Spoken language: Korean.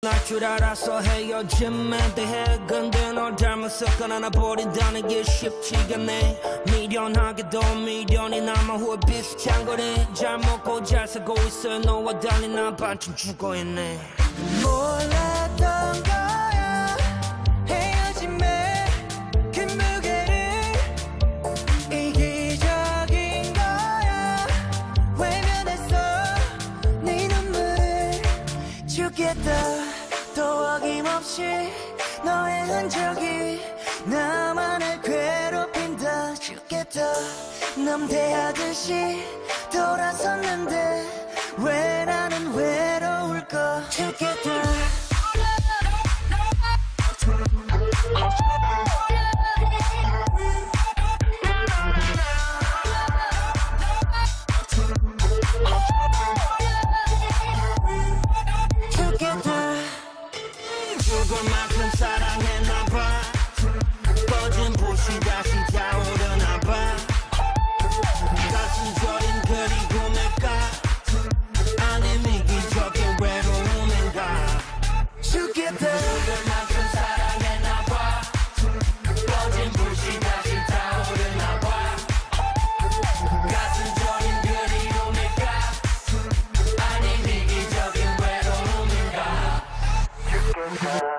날 줄 알아서 헤어짐에 대해 근데 널 닮아서 하나 버린다는 게 쉽지가 않네. 미련하게도 미련이 남아 후회 비슷한 거네. 잘 먹고 잘 살고 있어 너와 달리 난 반쯤 죽어있네. 몰랐던 거야 헤어짐에 그 무게를 이기적인 거야 외면했어 네 눈물을 주겠다. 또 어김없이 너의 흔적이 나만을 괴롭힌다. 죽겠다. 남대하듯이 돌아섰는데 왜 나는 외로울까. 죽겠다. 죽을 만큼 사랑했나봐. 꺼진 불씨 다시 타오르나봐. 가슴 저린 그리고 내가 아님 이기적인 외로움인가. 죽겠다. 죽을 만큼 사랑했나봐. 꺼진 불씨 다시 타오르나봐. 가슴 저린 그리고 내가 아님 이기적인 외로움인가. 죽겠다.